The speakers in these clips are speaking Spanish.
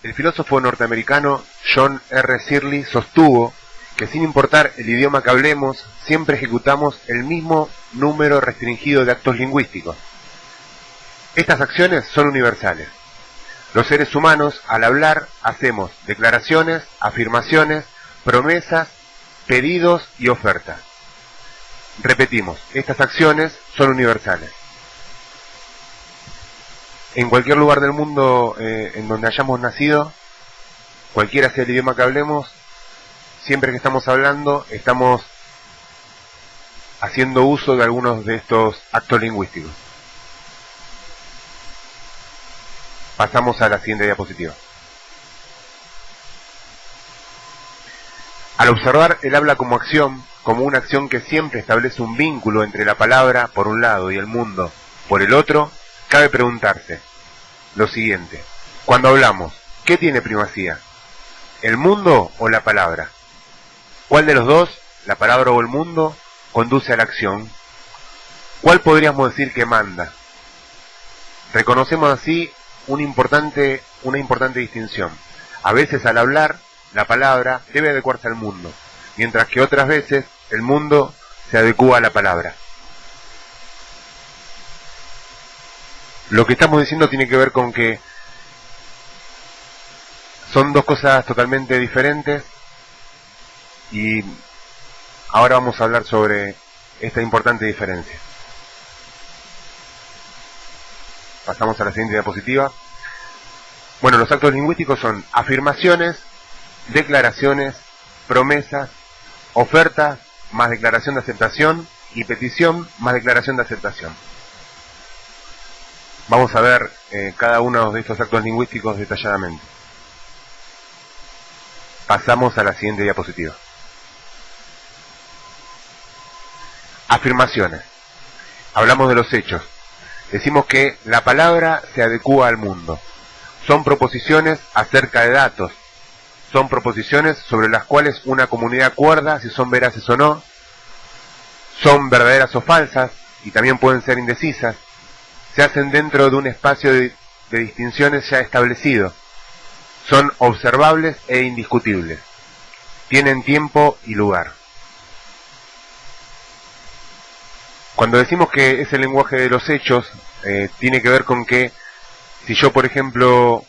El filósofo norteamericano John R. Searle sostuvo que sin importar el idioma que hablemos, siempre ejecutamos el mismo número restringido de actos lingüísticos. Estas acciones son universales. Los seres humanos, al hablar, hacemos declaraciones, afirmaciones, promesas, pedidos y ofertas. Repetimos, estas acciones son universales. En cualquier lugar del mundo en donde hayamos nacido, cualquiera sea el idioma que hablemos, siempre que estamos hablando, estamos haciendo uso de algunos de estos actos lingüísticos. Pasamos a la siguiente diapositiva. Al observar el habla como acción, como una acción que siempre establece un vínculo entre la palabra, por un lado, y el mundo, por el otro, cabe preguntarse lo siguiente. Cuando hablamos, ¿qué tiene primacía? ¿El mundo o la palabra? ¿Cuál de los dos, la palabra o el mundo, conduce a la acción? ¿Cuál podríamos decir que manda? Reconocemos así una importante distinción. A veces al hablar, la palabra debe adecuarse al mundo, mientras que otras veces el mundo se adecúa a la palabra. Lo que estamos diciendo tiene que ver con que son dos cosas totalmente diferentes y ahora vamos a hablar sobre esta importante diferencia. Pasamos a la siguiente diapositiva. Bueno, los actos lingüísticos son afirmaciones, declaraciones, promesas, ofertas, más declaración de aceptación, y petición, más declaración de aceptación. Vamos a ver cada uno de estos actos lingüísticos detalladamente. Pasamos a la siguiente diapositiva. Afirmaciones. Hablamos de los hechos. Decimos que la palabra se adecúa al mundo. Son proposiciones acerca de datos. Son proposiciones sobre las cuales una comunidad acuerda si son veraces o no. Son verdaderas o falsas, y también pueden ser indecisas. Se hacen dentro de un espacio de distinciones ya establecido. Son observables e indiscutibles. Tienen tiempo y lugar. Cuando decimos que es el lenguaje de los hechos, tiene que ver con que si yo, por ejemplo,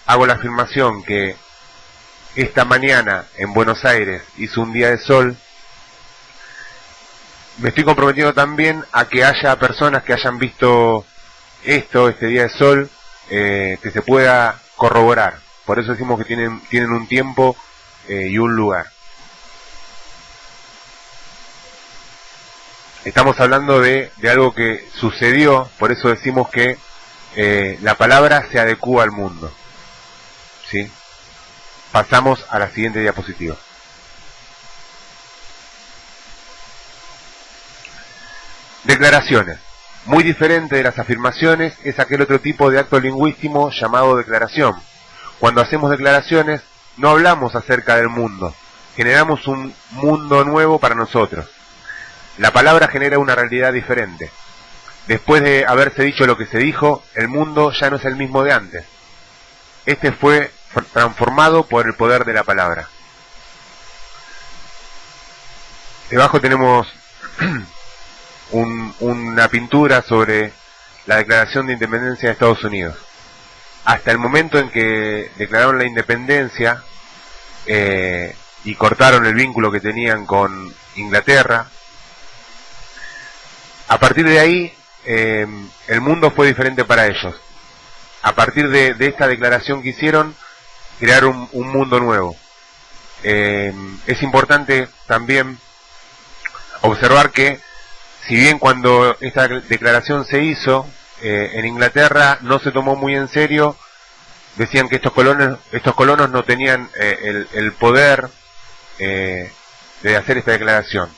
hago la afirmación que esta mañana en Buenos Aires hizo un día de sol, me estoy comprometiendo también a que haya personas que hayan visto este día de sol, que se pueda corroborar. Por eso decimos que tienen un tiempo y un lugar. Estamos hablando de algo que sucedió, por eso decimos que la palabra se adecúa al mundo. ¿Sí? Pasamos a la siguiente diapositiva. Declaraciones. Muy diferente de las afirmaciones es aquel otro tipo de acto lingüístico llamado declaración. Cuando hacemos declaraciones no hablamos acerca del mundo, generamos un mundo nuevo para nosotros. La palabra genera una realidad diferente. Después de haberse dicho lo que se dijo, el mundo ya no es el mismo de antes. Este fue transformado por el poder de la palabra. Debajo tenemos una pintura sobre la declaración de independencia de Estados Unidos. Hasta el momento en que declararon la independencia y cortaron el vínculo que tenían con Inglaterra, a partir de ahí el mundo fue diferente para ellos. A partir de esta declaración que hicieron, crearon un mundo nuevo. Es importante también observar que si bien cuando esta declaración se hizo, en Inglaterra no se tomó muy en serio, decían que estos colonos no tenían el poder de hacer esta declaración.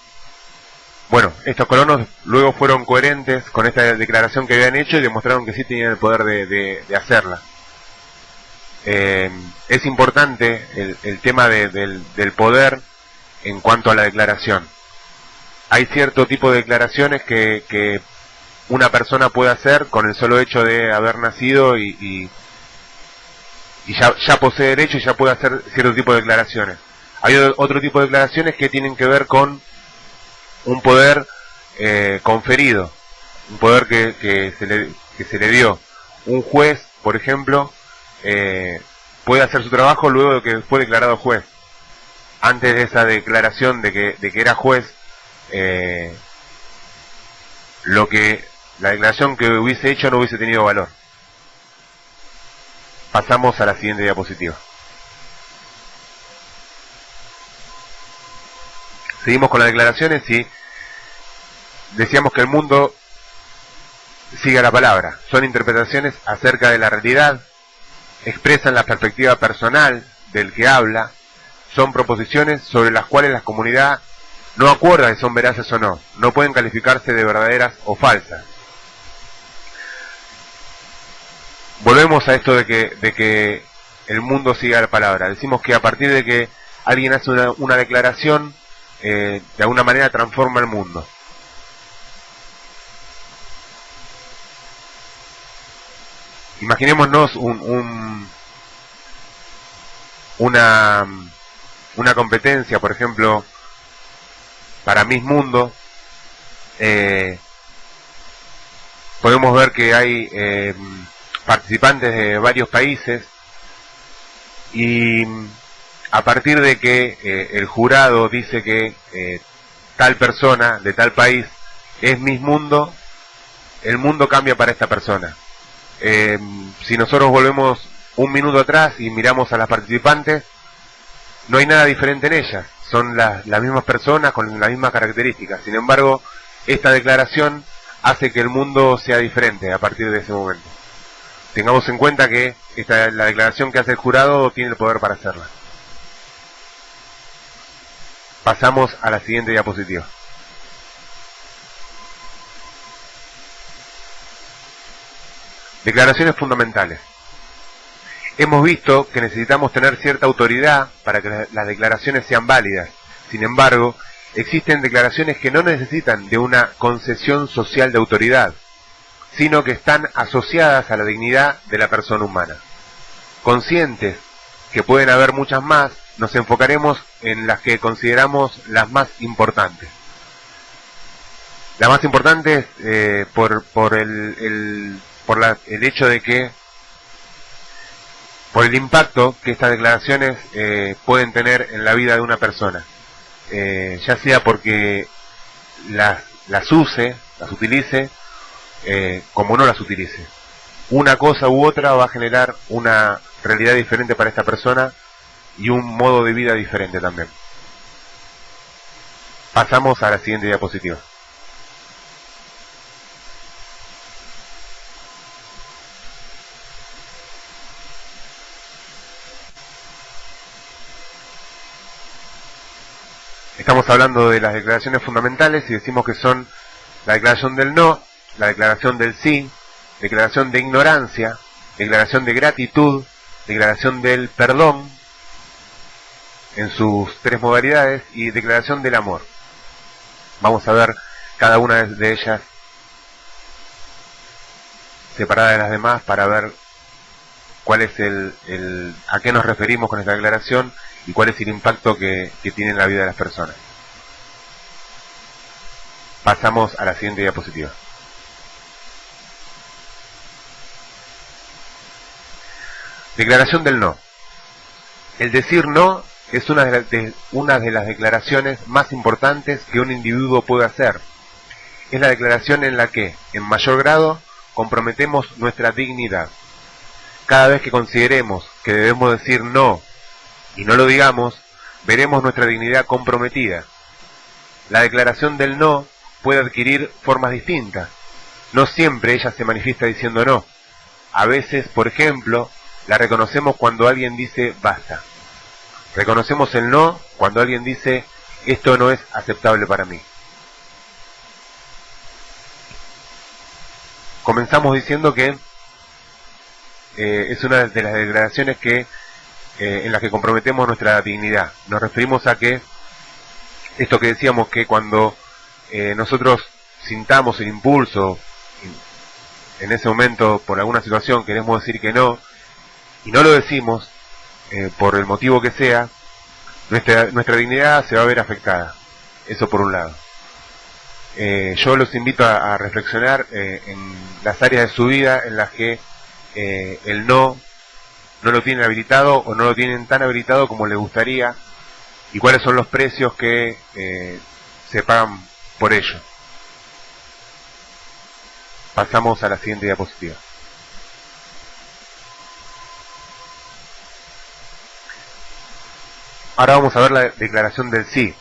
Bueno, estos colonos luego fueron coherentes con esta declaración que habían hecho y demostraron que sí tenían el poder de hacerla. Es importante el tema del poder en cuanto a la declaración. Hay cierto tipo de declaraciones que una persona puede hacer con el solo hecho de haber nacido y y ya posee derecho y ya puede hacer cierto tipo de declaraciones. Hay otro tipo de declaraciones que tienen que ver con un poder conferido, un poder que se le dio. Un juez, por ejemplo, puede hacer su trabajo luego de que fue declarado juez. Antes de esa declaración de que era juez, la declaración que hubiese hecho no hubiese tenido valor. Pasamos a la siguiente diapositiva. Seguimos con las declaraciones y decíamos que el mundo sigue a la palabra. Son interpretaciones acerca de la realidad, expresan la perspectiva personal del que habla, son proposiciones sobre las cuales la comunidad no acuerda si son veraces o no, no pueden calificarse de verdaderas o falsas. Volvemos a esto de que el mundo sigue a la palabra. Decimos que a partir de que alguien hace una declaración, de alguna manera transforma el mundo. Imaginémonos una competencia, por ejemplo, para Miss Mundo. Podemos ver que hay participantes de varios países y a partir de que el jurado dice que tal persona de tal país es Miss Mundo, el mundo cambia para esta persona. Si nosotros volvemos un minuto atrás y miramos a las participantes, no hay nada diferente en ellas, son las mismas personas con las mismas características. Sin embargo, esta declaración hace que el mundo sea diferente a partir de ese momento. Tengamos en cuenta que la declaración que hace el jurado tiene el poder para hacerla. Pasamos a la siguiente diapositiva. Declaraciones fundamentales. Hemos visto que necesitamos tener cierta autoridad para que las declaraciones sean válidas. Sin embargo, existen declaraciones que no necesitan de una concesión social de autoridad, sino que están asociadas a la dignidad de la persona humana. Conscientes que pueden haber muchas más, nos enfocaremos en las que consideramos las más importantes. Las más importantes por el hecho de que, por el impacto que estas declaraciones pueden tener en la vida de una persona, ya sea porque las utilice, como no las utilice. Una cosa u otra va a generar una realidad diferente para esta persona y un modo de vida diferente también. Pasamos a la siguiente diapositiva. Estamos hablando de las declaraciones fundamentales y decimos que son la declaración del no, la declaración del sí, declaración de ignorancia, declaración de gratitud, declaración del perdón en sus tres modalidades y declaración del amor. Vamos a ver cada una de ellas separada de las demás para ver cuál es a qué nos referimos con esta declaración y cuál es el impacto que tiene en la vida de las personas. Pasamos a la siguiente diapositiva. Declaración del no. El decir no es una de las declaraciones más importantes que un individuo puede hacer. Es la declaración en la que, en mayor grado, comprometemos nuestra dignidad. Cada vez que consideremos que debemos decir no y no lo digamos, veremos nuestra dignidad comprometida. La declaración del no puede adquirir formas distintas. No siempre ella se manifiesta diciendo no. A veces, por ejemplo, la reconocemos cuando alguien dice basta. Reconocemos el no cuando alguien dice esto no es aceptable para mí. Comenzamos diciendo que es una de las declaraciones en las que comprometemos nuestra dignidad. Nos referimos a que esto que decíamos, que cuando nosotros sintamos el impulso, en ese momento por alguna situación queremos decir que no, y no lo decimos, por el motivo que sea, nuestra dignidad se va a ver afectada. Eso por un lado. Yo los invito a reflexionar en las áreas de su vida en las que el no lo tienen habilitado o no lo tienen tan habilitado como les gustaría, y cuáles son los precios que se pagan por ello. Pasamos a la siguiente diapositiva. Ahora vamos a ver la declaración del sí.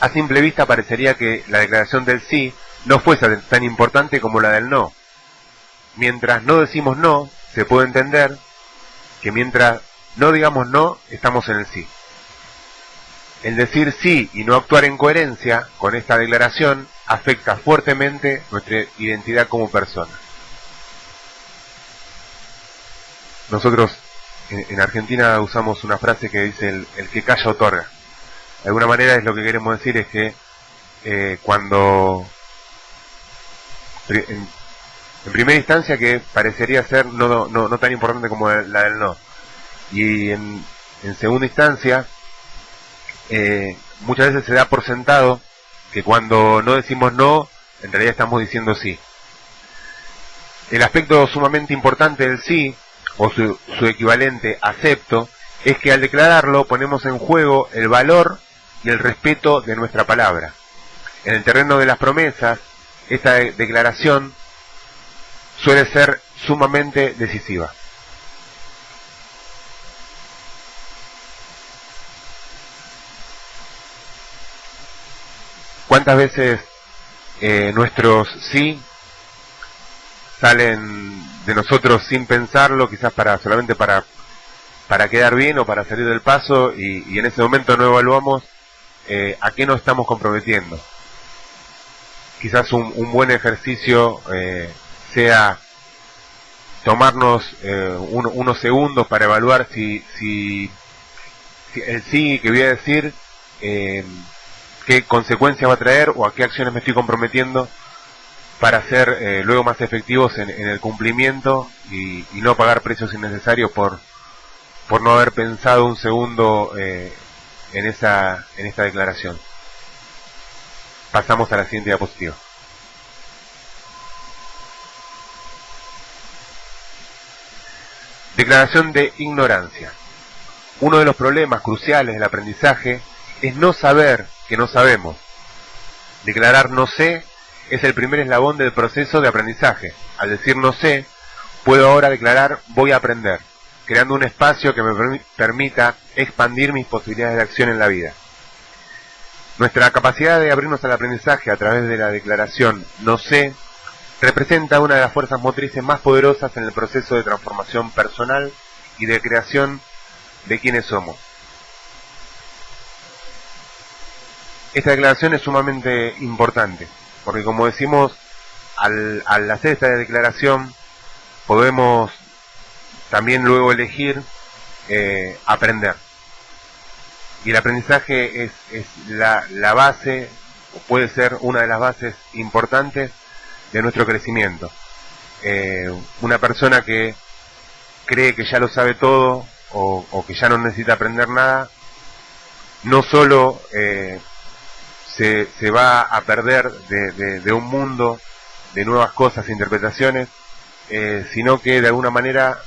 A simple vista parecería que la declaración del sí no fuese tan importante como la del no. Mientras no decimos no, se puede entender que mientras no digamos no, estamos en el sí. El decir sí y no actuar en coherencia con esta declaración afecta fuertemente nuestra identidad como persona. Nosotros en Argentina usamos una frase que dice el que calla otorga. De alguna manera es lo que queremos decir, es que cuando en primera instancia, que parecería ser no tan importante como la del no, y en segunda instancia muchas veces se da por sentado que cuando no decimos no, en realidad estamos diciendo sí. El aspecto sumamente importante del sí, o su equivalente acepto, es que al declararlo ponemos en juego el valor y el respeto de nuestra palabra. En el terreno de las promesas, esta declaración suele ser sumamente decisiva. ¿Cuántas veces nuestros sí salen de nosotros sin pensarlo, quizás solamente para quedar bien o para salir del paso, y en ese momento no evaluamos a qué nos estamos comprometiendo? Quizás un buen ejercicio sea tomarnos unos segundos para evaluar si el sí que voy a decir qué consecuencias va a traer, o a qué acciones me estoy comprometiendo para ser luego más efectivos en el cumplimiento, y no pagar precios innecesarios por no haber pensado un segundo en esta declaración. Pasamos a la siguiente diapositiva. Declaración de ignorancia. Uno de los problemas cruciales del aprendizaje es no saber que no sabemos. Declarar no sé es el primer eslabón del proceso de aprendizaje. Al decir no sé, puedo ahora declarar voy a aprender, creando un espacio que me permita expandir mis posibilidades de acción en la vida. Nuestra capacidad de abrirnos al aprendizaje a través de la declaración no sé representa una de las fuerzas motrices más poderosas en el proceso de transformación personal y de creación de quienes somos. Esta declaración es sumamente importante, porque como decimos, al hacer esta declaración podemos también luego elegir aprender. Y el aprendizaje es la base, o puede ser una de las bases importantes de nuestro crecimiento. Una persona que cree que ya lo sabe todo, o que ya no necesita aprender nada, no solo se va a perder de un mundo de nuevas cosas e interpretaciones, sino que de alguna manera